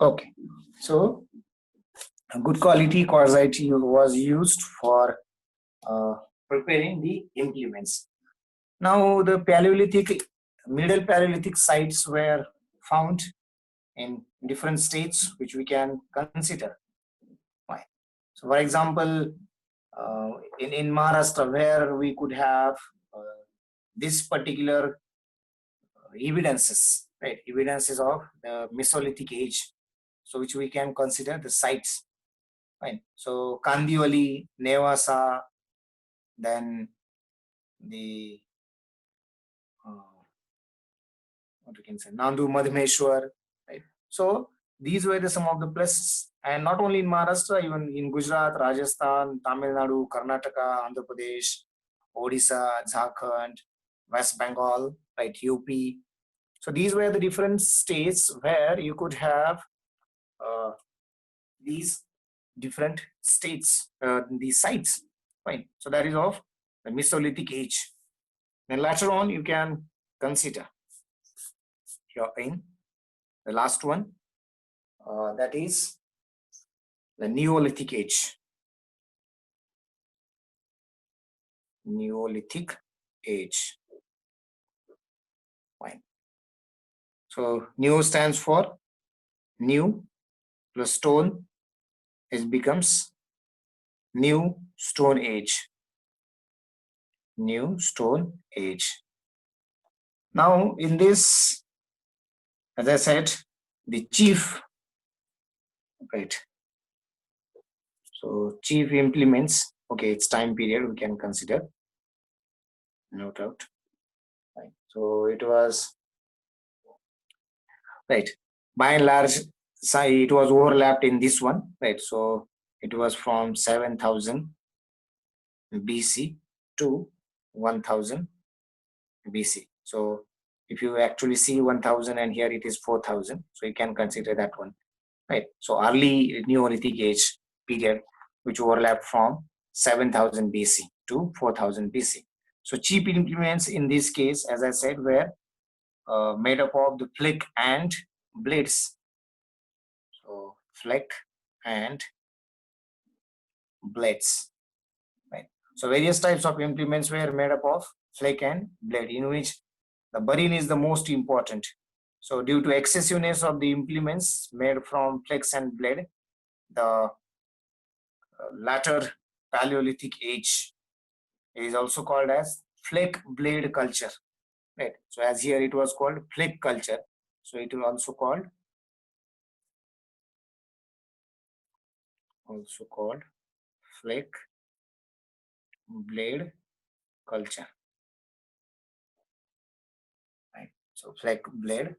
Okay, so good quality quartzite was used for preparing the implements. Now, the Paleolithic, Middle Paleolithic sites were found in different states, which we can consider. Why? So, for example, in Maharashtra, where we could have this particular evidences, right? Evidences of the Mesolithic age, so which we can consider the sites. Fine. So Kandiwali, Nevasa, then the what we can say Nandu Madhmeshwar, right? So these were some of the places, and not only in Maharashtra, even in Gujarat, Rajasthan, Tamil Nadu, Karnataka, Andhra Pradesh, Odisha, Jharkhand, West Bengal, right, UP. So these were the different states where you could have these different states, these sites, right? So that is of the Mesolithic age. Then later on, you can consider here in the last one, that is the Neolithic age. Neolithic age. Fine. So Neo stands for new plus stone. It becomes New Stone Age. New Stone Age. Now, in this, as I said, the chief, right? So chief implements, okay, it's time period we can consider, no doubt. Right. So it was, right, by and large, it was overlapped in this one, right? So it was from 7000 BC to 1000 BC. So if you actually see 1000 and here it is 4000, so you can consider that one, right? So early Neolithic age period, which overlapped from 7000 BC to 4000 BC. So cheap implements in this case, as I said, were made up of the flick and blades. So flick and blades, right? So various types of implements were made up of flick and blade, in which the burin is the most important. So due to excessiveness of the implements made from flicks and blade, the latter Paleolithic age is also called as flick blade culture, right? So as here it was called flick culture, so it is also called flick blade culture, right? So flick blade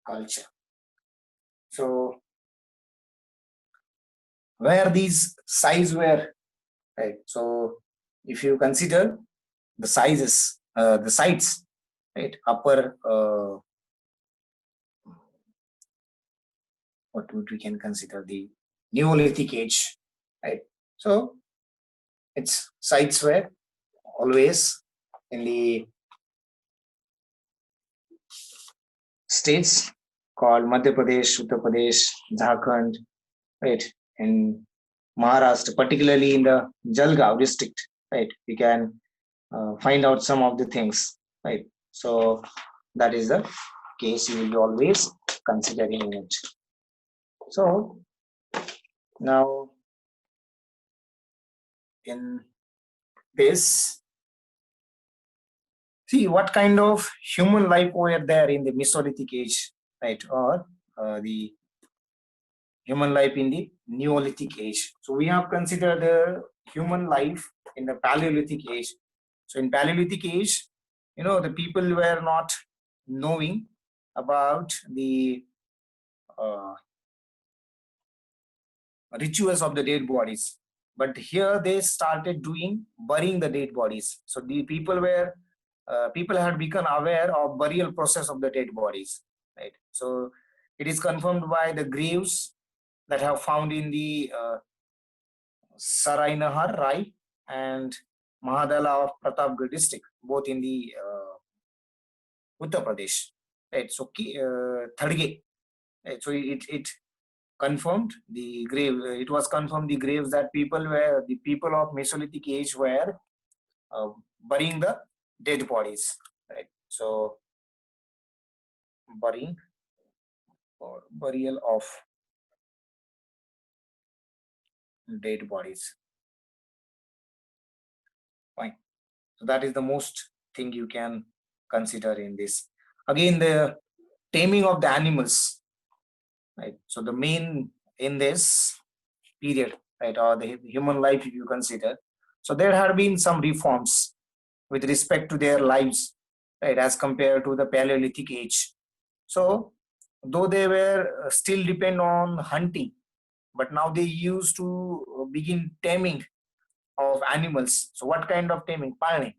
culture. So where these size were, right? So if you consider the sizes, the sites, right, upper, what would we can consider the Neolithic age, right? So its sites were always in the states called Madhya Pradesh, Uttar Pradesh, Jharkhand, right, in Maharashtra, particularly in the Jalgaon district, right? We can find out some of the things, right? So that is the case you will be always considering it. So now in this, see what kind of human life were there in the Mesolithic age, right? Or the human life in the Neolithic age. So we have considered the human life in the Paleolithic age. So in Paleolithic age, the people were not knowing about the rituals of the dead bodies, but here they started doing burying the dead bodies. So the people had become aware of burial process of the dead bodies, right? So it is confirmed by the graves that have found in the Sarai Nahar, Rai, and Mahadala of Pratapgarh district, both in the Uttar Pradesh, right? So Thadge, right? So it confirmed the grave. It was confirmed the graves that the people of Mesolithic age were burying the dead bodies, right? So burying or burial of dead bodies. Fine. So that is the most thing you can consider in this. Again, the taming of the animals, right? So the main in this period, right, or the human life, if you consider, so there have been some reforms with respect to their lives, right, as compared to the Paleolithic age. So though they were still depend on hunting, but now they used to begin taming of animals. So what kind of taming? Palni.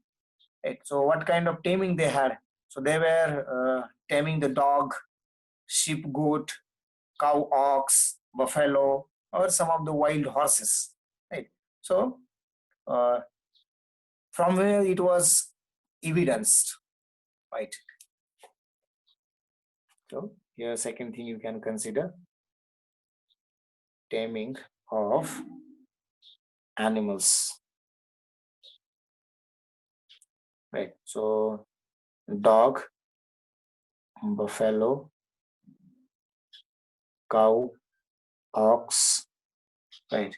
Right? So what kind of taming they had? So they were taming the dog, sheep, goat, cow, ox, buffalo, or some of the wild horses. Right. So from where it was evidenced, right? So here, second thing you can consider, taming of animals, right? So dog, buffalo, cow, ox, right?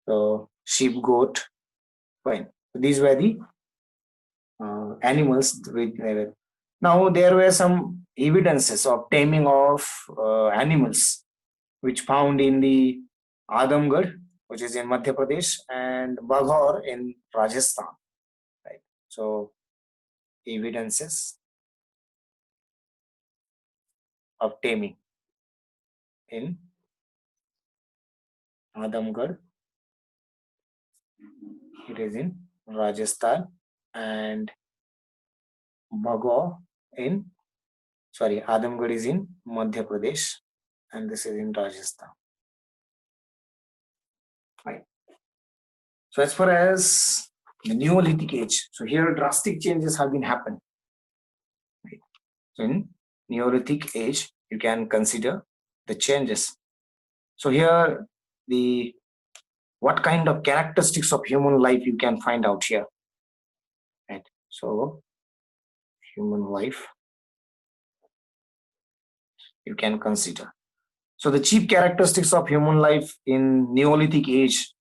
So sheep, goat, fine. These were the animals with now there were some evidences of taming of animals which found in the Adamgarh, which is in Madhya Pradesh, and Baghor in Rajasthan, right? So evidences of taming in Adamgarh, it is in Rajasthan, and Baghor in, sorry, Adamgarh is in Madhya Pradesh, and this is in Rajasthan. Right. So as far as the Neolithic age, so here drastic changes have been happened. Right. So in Neolithic age, you can consider the changes. So here the what kind of characteristics of human life you can find out here. Right. So human life you can consider. So the chief characteristics of human life in Neolithic age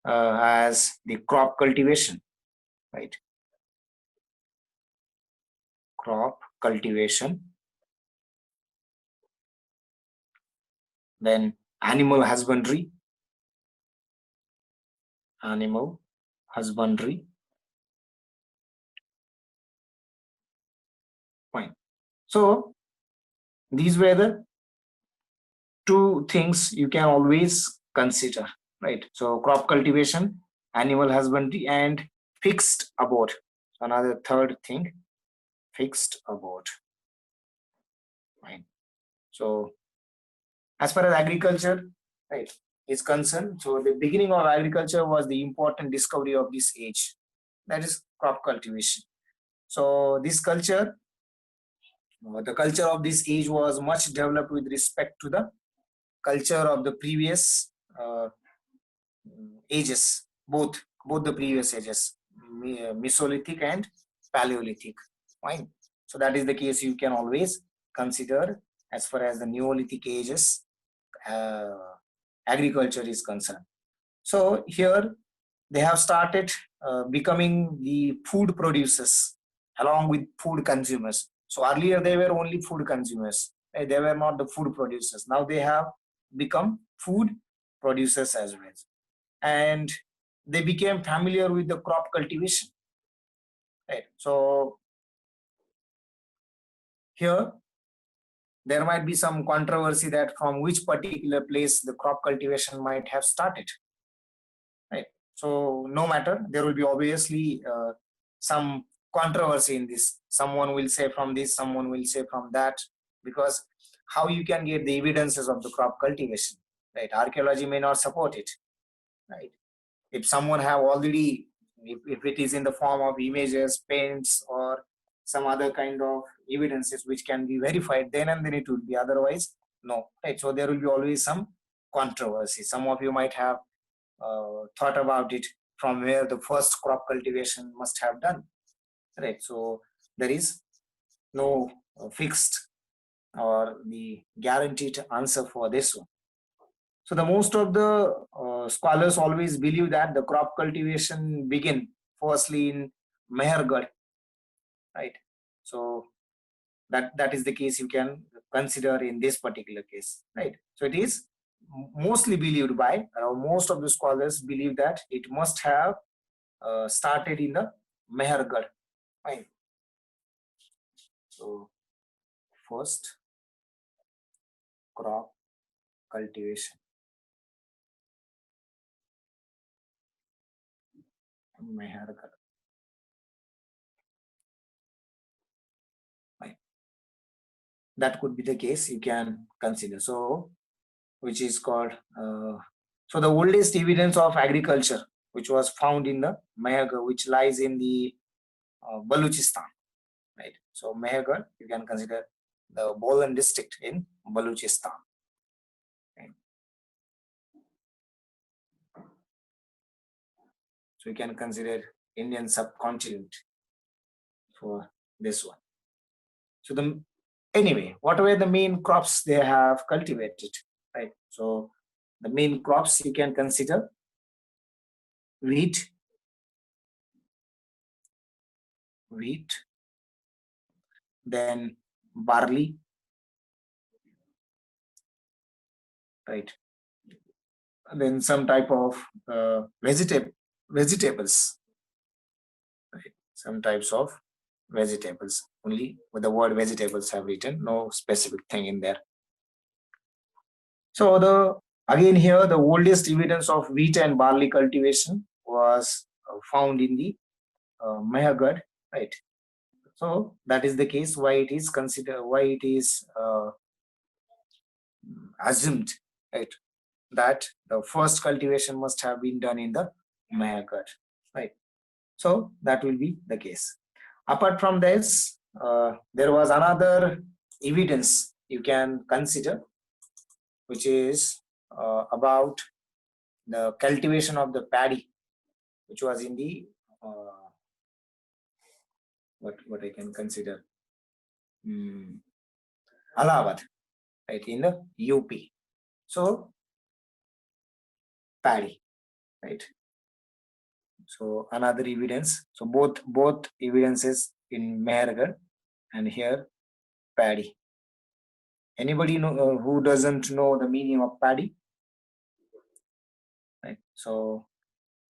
as the crop cultivation, right? Crop cultivation, then animal husbandry, fine. So these were the two things you can always consider, right? So crop cultivation, animal husbandry, and fixed abode. Another third thing, fixed abode. Fine. So as far as agriculture, right, is concerned, so the beginning of agriculture was the important discovery of this age, that is crop cultivation. So this culture, the culture of this age was much developed with respect to the culture of the previous ages, both the previous ages, Mesolithic and Paleolithic. Fine. So that is the case you can always consider as far as the Neolithic ages agriculture is concerned. So here they have started becoming the food producers along with food consumers. So earlier they were only food consumers. They were not the food producers. Now they have become food producers as well. And they became familiar with the crop cultivation. Right. So here there might be some controversy that from which particular place the crop cultivation might have started. Right. So no matter, there will be obviously some controversy in this. Someone will say from this, someone will say from that, because how you can get the evidences of the crop cultivation, right? Archaeology may not support it, right? If someone have already, if it is in the form of images, paints, or some other kind of evidences which can be verified, then and then it would be, otherwise no, right? So there will be always some controversy. Some of you might have thought about it, from where the first crop cultivation must have done, right? So there is no fixed or the guaranteed answer for this one. So the most of the scholars always believe that the crop cultivation begin firstly in Mehergarh, right? So that is the case you can consider in this particular case, right? So it is mostly believed by most of the scholars believe that it must have started in the Mehergarh, right? So first crop cultivation, Mehergarh, right? That could be the case you can consider. So which is called so the oldest evidence of agriculture which was found in the Mehergarh, which lies in the Baluchistan, right? So Mehergarh, you can consider the Bolan district in Baluchistan, right? So you can consider Indian subcontinent for this one. So the anyway, what were the main crops they have cultivated, right? So the main crops you can consider wheat, then barley, right? And then some type of vegetables, right? Some types of vegetables. Only with the word vegetables have written, no specific thing in there. So the again here the oldest evidence of wheat and barley cultivation was found in the Mehergarh, right? So that is the case why it is considered, why it is assumed, right, that the first cultivation must have been done in the Mehergarh, right? So that will be the case. Apart from this, there was another evidence you can consider, which is about the cultivation of the paddy, which was in the what I can consider Allahabad, right, in the UP. So paddy, right? So another evidence. So both evidences in Mehergarh and here paddy. Anybody know who doesn't know the meaning of paddy? Right. So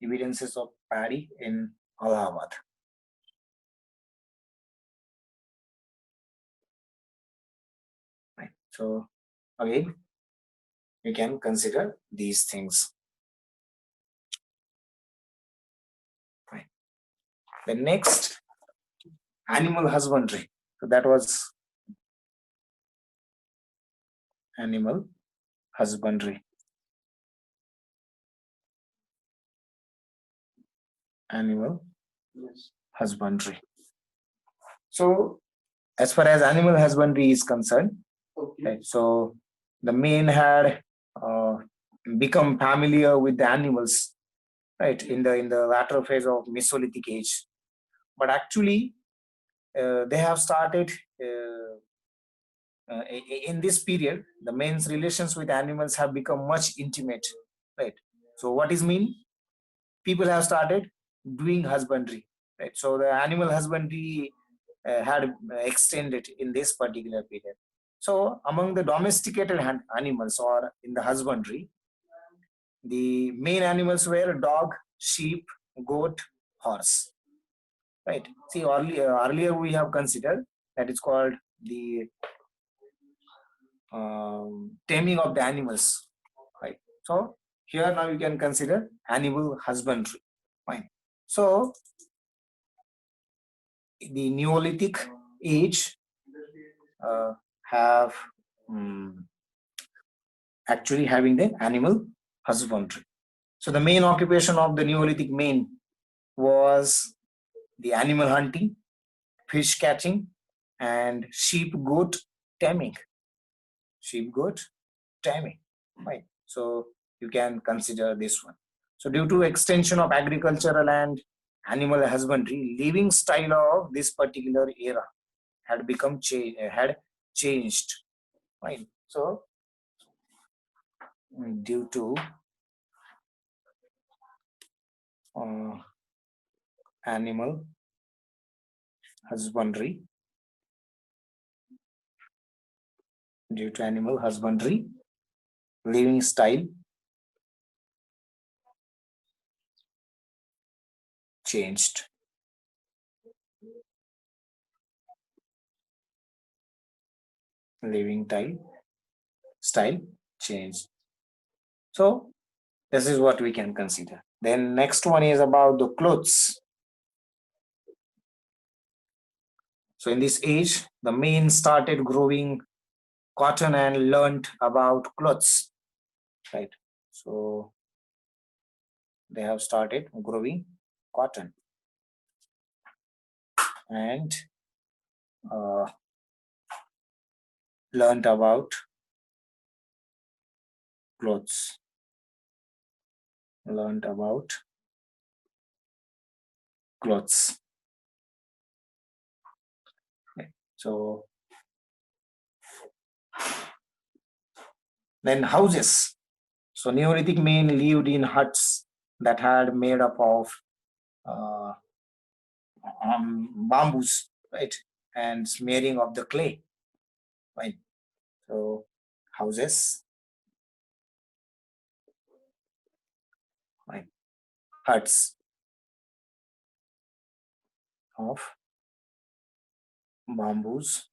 evidences of paddy in Allahabad. Right. So again, you can consider these things. Right. The next, animal husbandry. So that was animal husbandry. Animal husbandry. So as far as animal husbandry is concerned, right, so the men had become familiar with the animals, right, in the latter phase of Mesolithic age. But actually, they have started in this period. The men's relations with animals have become much intimate, right? So what is mean? People have started doing husbandry, right? So the animal husbandry had extended in this particular period. So among the domesticated animals or in the husbandry, the main animals were dog, sheep, goat, horse, right? See, earlier we have considered that it's called the taming of the animals, right? So here now you can consider animal husbandry, fine. So the Neolithic age have actually having the animal husbandry. So the main occupation of the Neolithic men was the animal hunting, fish catching, and sheep goat taming. Sheep goat taming, right? So you can consider this one. So due to extension of agricultural and animal husbandry, living style of this particular era had become changed. Fine. So due to animal husbandry, living style changed. Living style changed. So this is what we can consider. Then next one is about the clothes. So in this age, the men started growing cotton and learned about clothes, right? So they have started growing cotton and learned about clothes. Learned about clothes. Okay. So then houses. So Neolithic men lived in huts that had made up of bamboos, right, and smearing of the clay, right. So houses, right, huts of bamboos,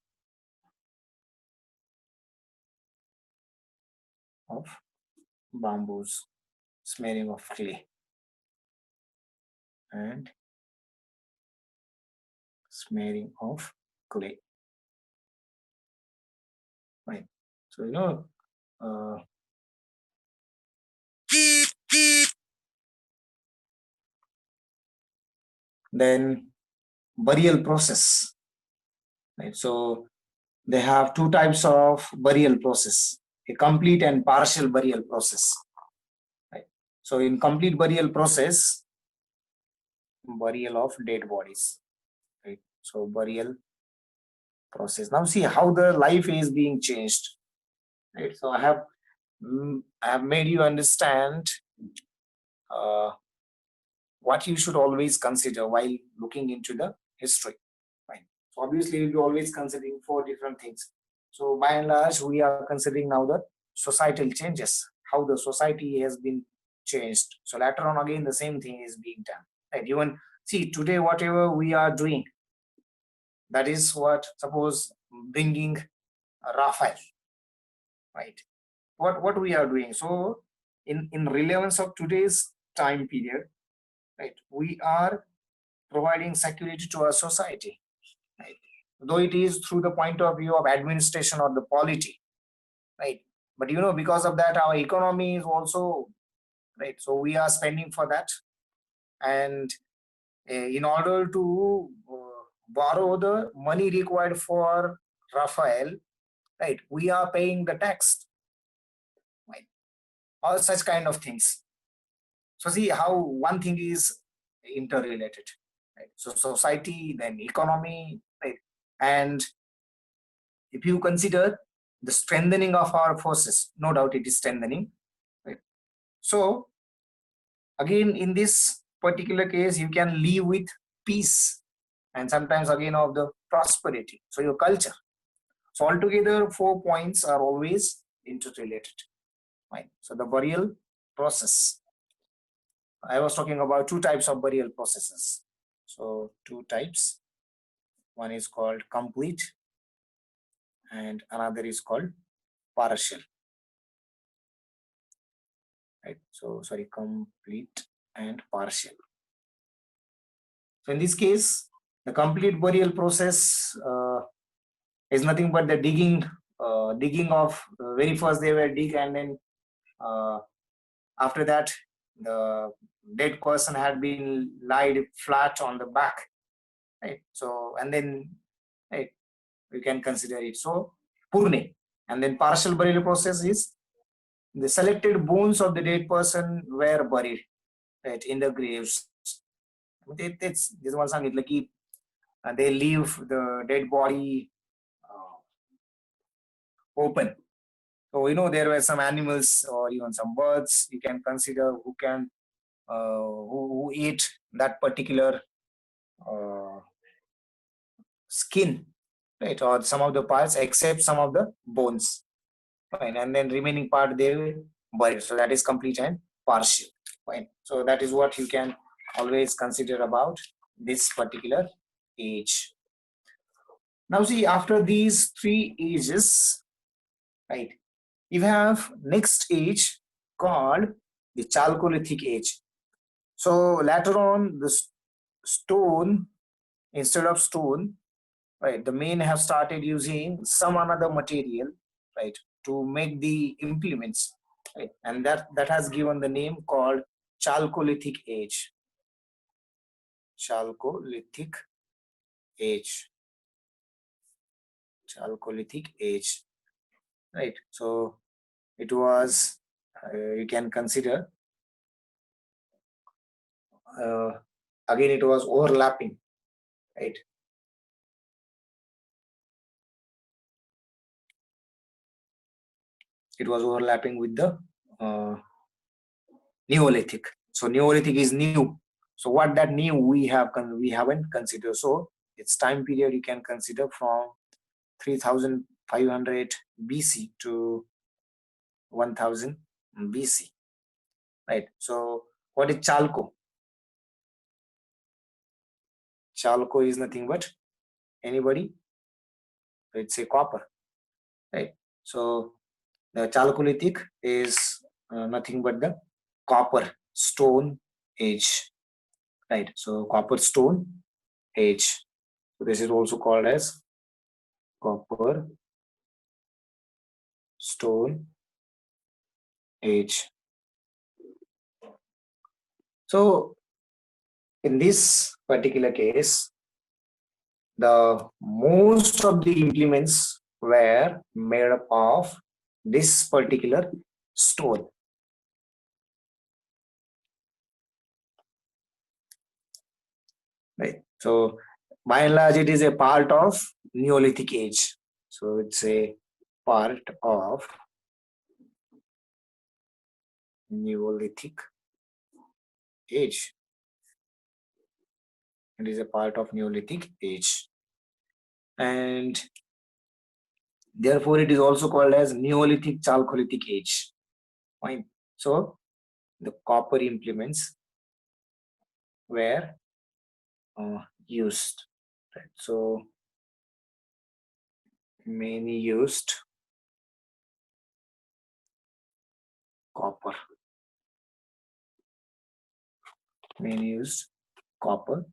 smearing of clay and smearing of clay, right. So then burial process, right. So they have two types of burial process: a complete and partial burial process, right. So in complete burial process, burial of dead bodies, right. So burial process. Now see how the life is being changed, right. So I have made you understand what you should always consider while looking into the history, right. So obviously we'll be always considering four different things. So by and large we are considering now the societal changes, how the society has been changed. So later on again the same thing is being done, right. Even see today whatever we are doing, that is what, suppose bringing Raphael, right. What we are doing. So in relevance of today's time period, right, we are providing security to our society, right, though it is through the point of view of administration or the polity, right, but because of that our economy is also, right, so we are spending for that. And in order to borrow the money required for Raphael, right, we are paying the tax, right, all such kind of things. So see how one thing is interrelated, right. So society, then economy, right. And if you consider the strengthening of our forces, no doubt it is strengthening, right. So again in this particular case you can live with peace and sometimes again of the prosperity, so your culture. So altogether 4 points are always interrelated, right. So the burial process, I was talking about two types of burial processes. So two types, one is called complete and another is called partial, right. So sorry, complete and partial. So in this case, the complete burial process is nothing but the digging of very first they were dig, and then after that the dead person had been laid flat on the back, right. So and then, right, we can consider it so purne. And then partial burial process is the selected bones of the dead person were buried, right, in the graves. This one सांगितलं की they leave the dead body open. So there were some animals or even some birds you can consider who can who eat that particular uh, skin, right, or some of the parts except some of the bones, fine, and then remaining part they will bury. So that is complete and partial, fine. So that is what you can always consider about this particular age. Now see, after these three ages, right, you have next age called the Chalcolithic age. So later on, the stone, instead of stone, right, the men have started using some another material, right, to make the implements, right, and that has given the name called Chalcolithic age. Chalcolithic age. Chalcolithic age, right. So it was you can consider again it was overlapping, right. It was overlapping with the Neolithic. So Neolithic is new. So what that new we haven't considered. So its time period you can consider from 3500 BC to 1000 BC, right? So what is Chalco? Chalco is nothing but anybody. It's a copper, right? So the Chalcolithic is nothing but the copper stone age, right? So copper stone age. So this is also called as copper stone age. So in this particular case, the most of the implements were made up of this particular stone. Right. So by and large, it is a part of Neolithic age. So it's a part of Neolithic age. It is a part of Neolithic age. And therefore, it is also called as Neolithic Chalcolithic age. Fine. So the copper implements were used. Right. So many used copper. Many used copper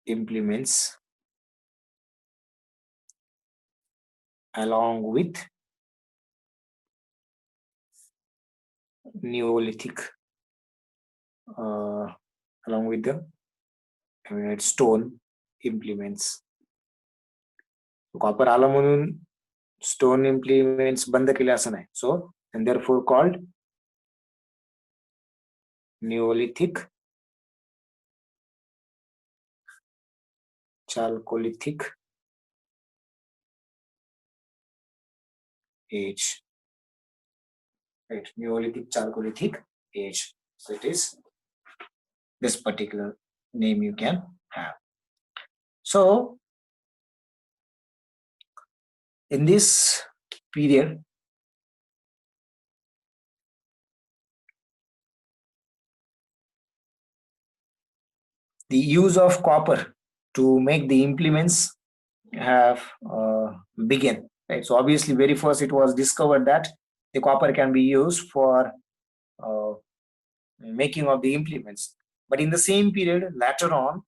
implements along with Neolithic, along with the stone implements. Copper आलं म्हणून stone implements बंद केले असं नाही. So and therefore called Neolithic Chalcolithic age. Right, Neolithic Chalcolithic age. So it is this particular name you can have. So in this period, the use of copper to make the implements have begun. Right. So obviously, very first it was discovered that the copper can be used for making of the implements. But in the same period, later on,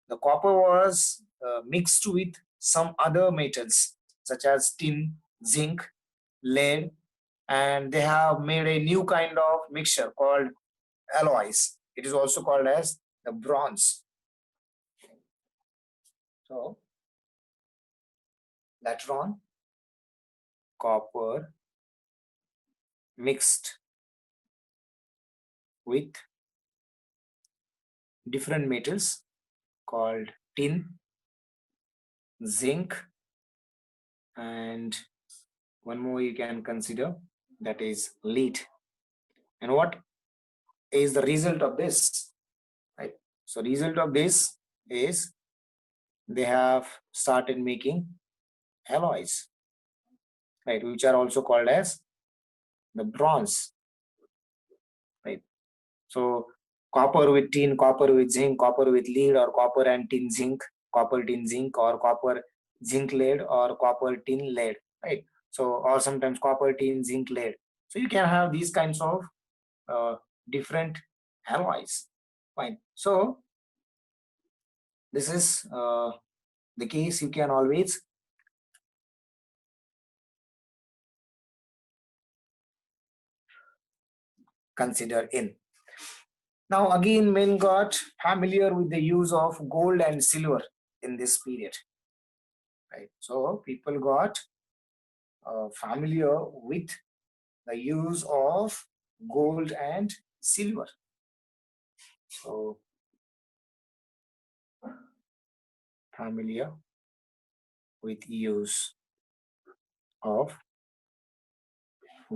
the copper was mixed with some other metals such as tin, zinc, lead, and they have made a new kind of mixture called alloys. It is also called as the bronze. So later on, copper mixed with different metals called tin, zinc, and one more you can consider, that is lead. And what is the result of this? Right. So result of this is they have started making alloys, right, which are also called as the bronze, right? So copper with tin, copper with zinc, copper with lead, or copper and tin zinc, copper tin zinc, or copper zinc lead, or copper tin lead, right? So, or sometimes copper tin zinc lead. So you can have these kinds of different alloys. Fine. So this is the case you can always consider in. Now again, men got familiar with the use of gold and silver in this period, right? So people got familiar with the use of gold and silver. So familiar with use of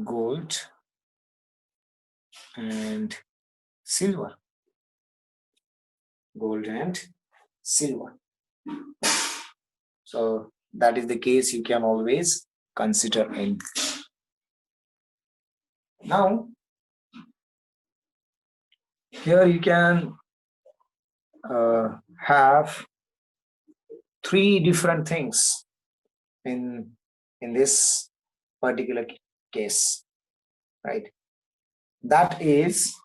gold and silver. Gold and silver. So that is the case you can always consider in. Now here you can have three different things in this particular case, right? That is,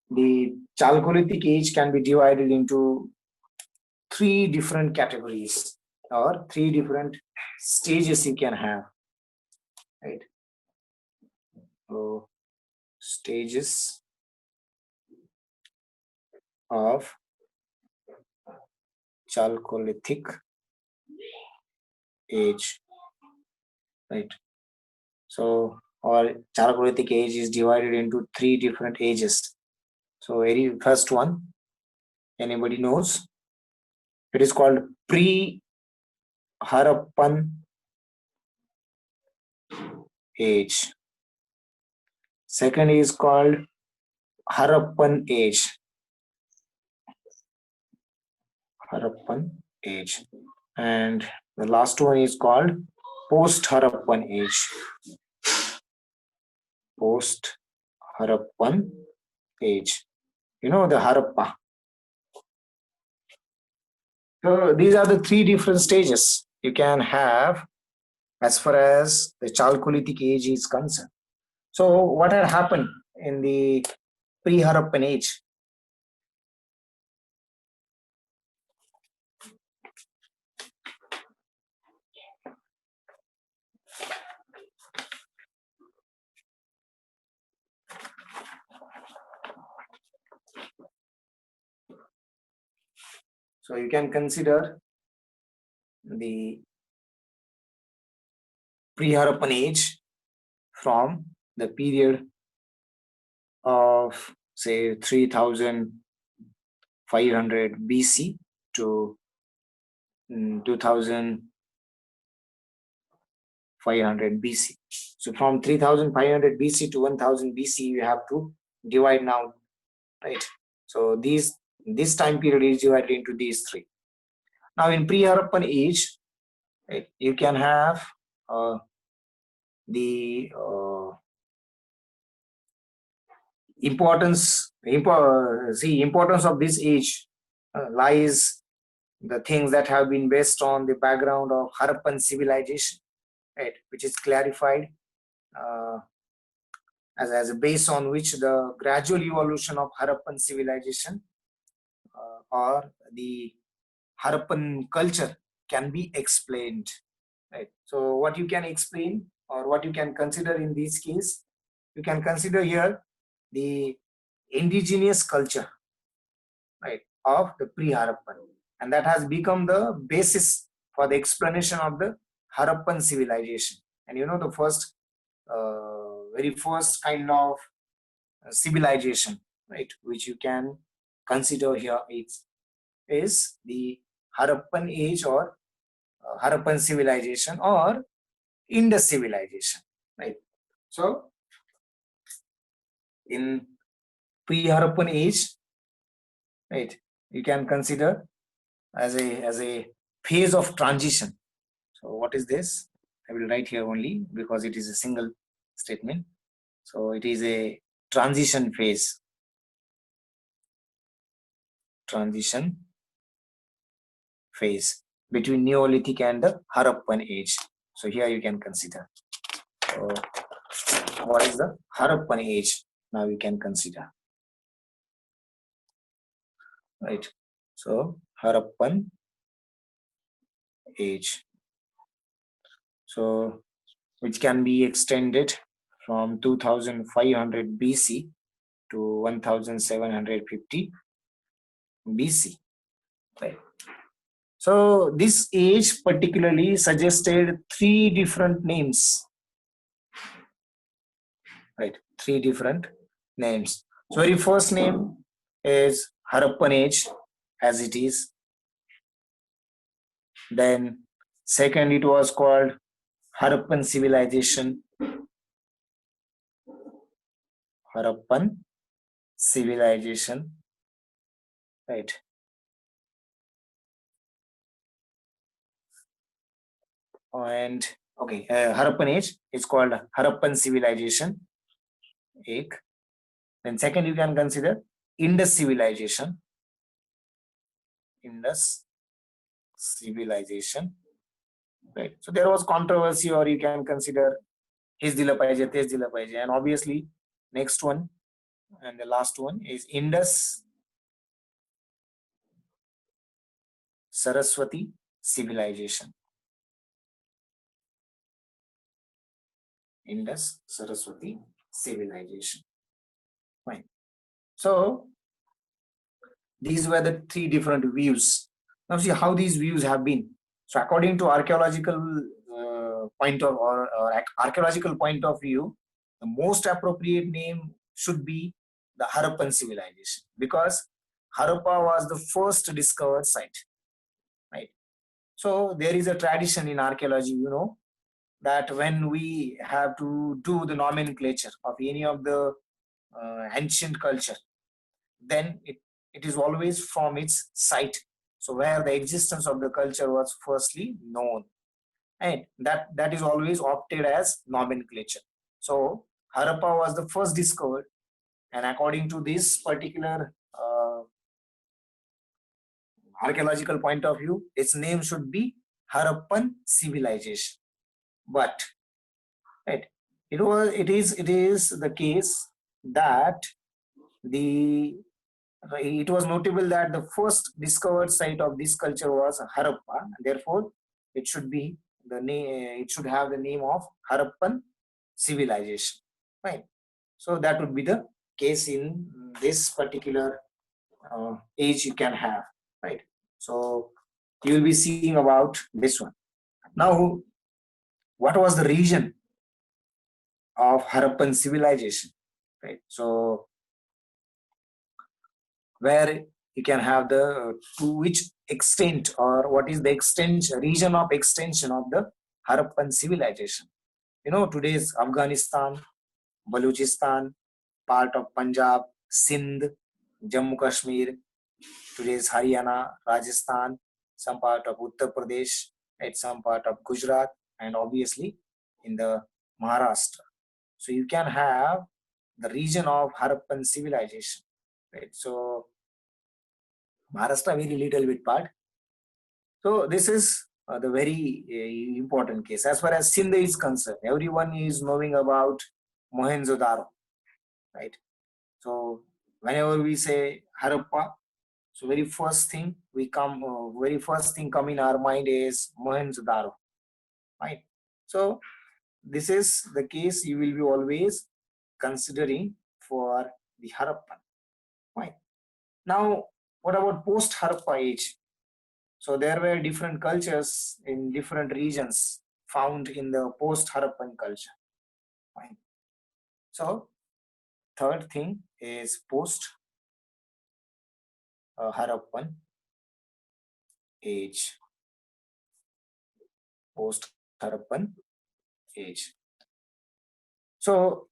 the Chalcolithic age can be divided into three different categories or three different stages you can have, right? So stages of Chalcolithic age, right? So or Chalcolithic age is divided into three different ages. So very first one, anybody knows? It is called pre-Harappan age. Second is called Harappan age. Harappan age. And the last one is called post-Harappan age. Post-Harappan age. You know the Harappa. So these are the three different stages you can have as far as the Chalcolithic age is concerned. So what had happened in the pre-Harappan age? So you can consider the pre-Harappan age from the period of say 3500 BC to 2500 BC. So from 3500 BC to 1000 BC, you have to divide now, right? So this time period is divided into these three. Now in pre-Harappan age, right, you can have the importance of this age lies the things that have been based on the background of Harappan civilization, right, which is clarified as a base on which the gradual evolution of Harappan civilization or the Harappan culture can be explained, right? So what you can explain or what you can consider in this case, you can consider here the indigenous culture, right, of the pre-Harappan, and that has become the basis for the explanation of the Harappan civilization. And you know the first very first kind of civilization, right, which you can consider here is the Harappan age or Harappan civilization or Indus civilization, right? So in pre-Harappan age, right, you can consider as a phase of transition. So what is this? I will write here only because it is a single statement. So it is a transition phase. Transition phase between Neolithic and the Harappan age. So here you can consider. So what is the Harappan age? Now you can consider. Right. So Harappan age. So which can be extended from 2500 BC to 1750 BC. Right. So this age particularly suggested three different names. Right, three different names. So very first name is Harappan age, as it is. Then second, it was called Harappan civilization. Harappan civilization, right? And okay, Harappan age is called Harappan civilization. Ek. Then second, you can consider Indus civilization. Indus civilization, right? So there was controversy, or you can consider हेच दिलं पाहिजे तेच दिलं पाहिजे. And obviously next one and the last one is Indus Saraswati civilization. Indus Saraswati civilization. Fine. So these were the three different views. Now see how these views have been. So according to archaeological archaeological point of view, the most appropriate name should be the Harappan civilization, because Harappa was the first discovered site, right? So there is a tradition in archaeology, that when we have to do the nomenclature of any of the ancient culture, then it is always from its site. So where the existence of the culture was firstly known, and that is always opted as nomenclature. So Harappa was the first discovered, and according to this particular archaeological point of view, its name should be Harappan civilization. But right, it is the case that it was notable that the first discovered site of this culture was Harappa, and therefore it should be the name. It should have the name of Harappan civilization, right? So that would be the case in this particular age you can have, right? So you will be seeing about this one. Now, what was the region of Harappan civilization, right? So where you can have the to which extent, or what is the extension region of extension of the Harappan civilization. Today's Afghanistan, Balochistan, part of Punjab, Sindh, Jammu Kashmir, today's Haryana, Rajasthan, some part of Uttar Pradesh, right, some part of Gujarat, and obviously in the Maharashtra. So you can have the region of Harappan civilization, right? So Maharashtra very little bit part. So this is the very important case. As far as Sindh is concerned, everyone is knowing about Mohenjo-daro, right? So whenever we say Harappa, so very first thing come in our mind is Mohenjo-daro, right? So this is the case you will be always considering for the Harappan, right? Now, what about post-Harappa age? So there were different cultures in different regions found in the post-Harappan culture, right? So third thing is post Harappan age. Post Harappan age. So